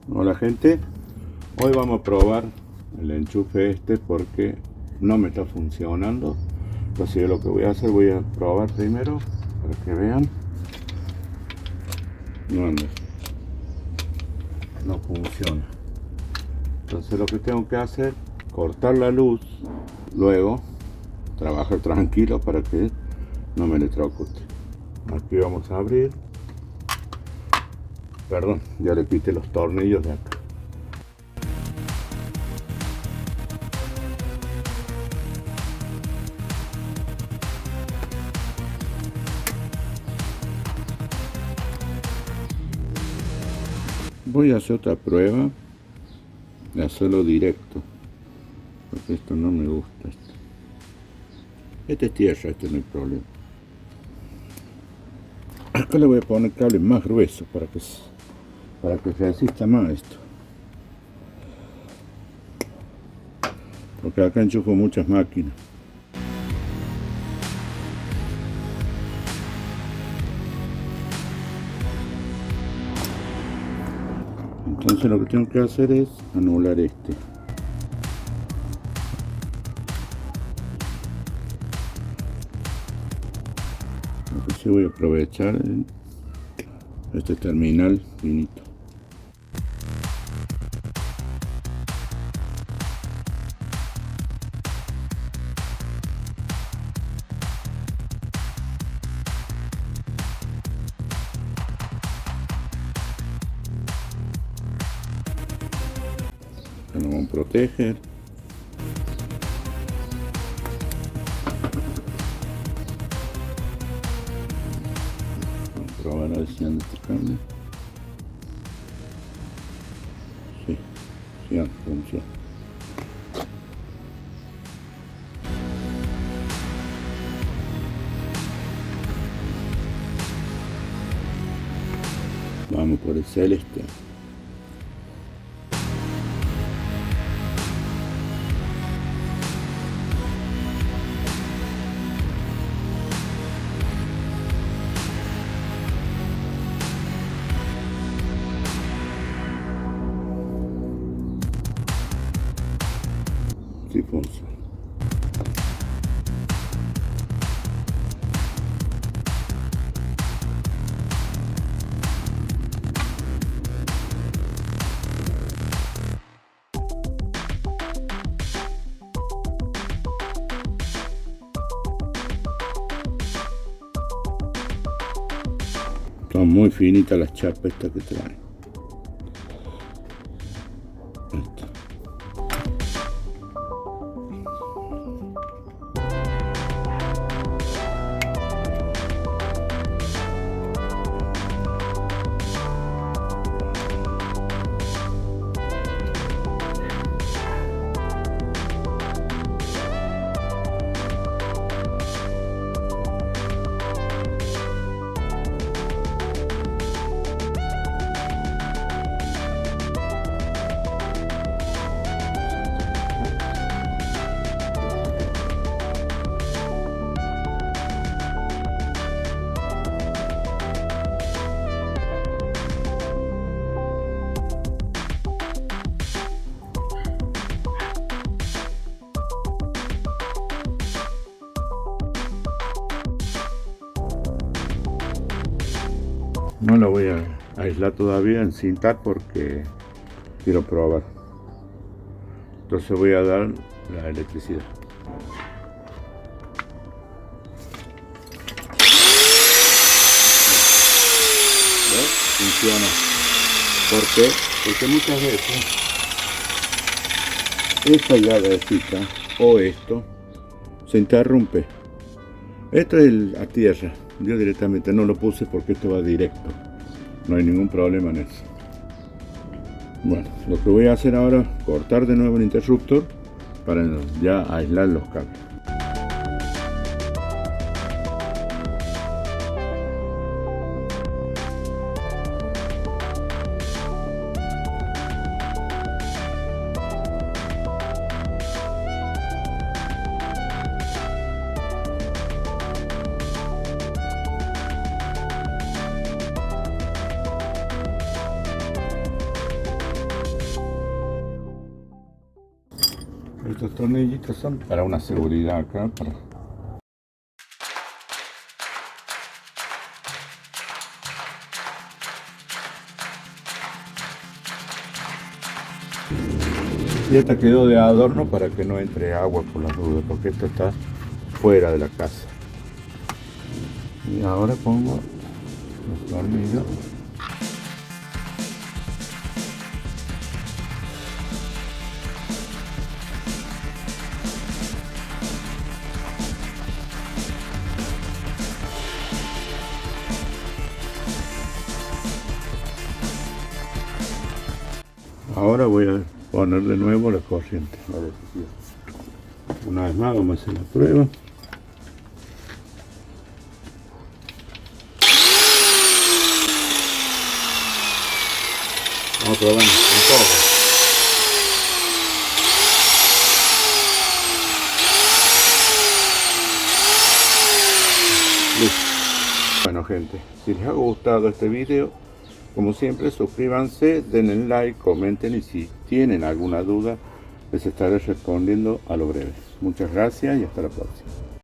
Hola gente, hoy vamos a probar el enchufe este porque no me está funcionando. Así que lo que voy a hacer, voy a probar primero para que vean. No funciona. Entonces lo que tengo que hacer, cortar la luz, luego trabajar tranquilo para que no me electrocute. Aquí vamos a abrir. Perdón, ya le quité los tornillos de acá. Voy a hacer otra prueba de hacerlo directo, porque esto no me gusta. Este es tierra, este no hay problema. Acá le voy a poner cable más grueso para que resista más esto, porque acá enchufo muchas máquinas. Entonces lo que tengo que hacer es anular este. Lo que sí voy a aprovechar este terminal finito. Lo vamos a proteger. Vamos a probar a ver si anda este cable. Sí anda, funciona. Vamos por el celeste. Sí funciona. Son muy finitas las chapas estas que traen. No lo voy a aislar todavía, encintar, porque quiero probar. Entonces voy a dar la electricidad. ¿Ves? Funciona. ¿Por qué? Porque muchas veces esta llavecita o esto se interrumpe. Esto es a tierra. Yo directamente no lo puse porque esto va directo. No hay ningún problema en eso. Bueno, lo que voy a hacer ahora es cortar de nuevo el interruptor para ya aislar los cables. Estos tornillitos son para una seguridad acá. Y esta quedó de adorno para que no entre agua por las dudas, porque esto está fuera de la casa. Y ahora pongo los tornillos. Ahora voy a poner de nuevo la corriente. A ver si una vez más vamos a hacer la prueba. Vamos a probar un poco. Listo. Bueno gente, si les ha gustado este video, como siempre suscríbanse, denle like, comenten y si tienen alguna duda les estaré respondiendo a lo breve. Muchas gracias y hasta la próxima.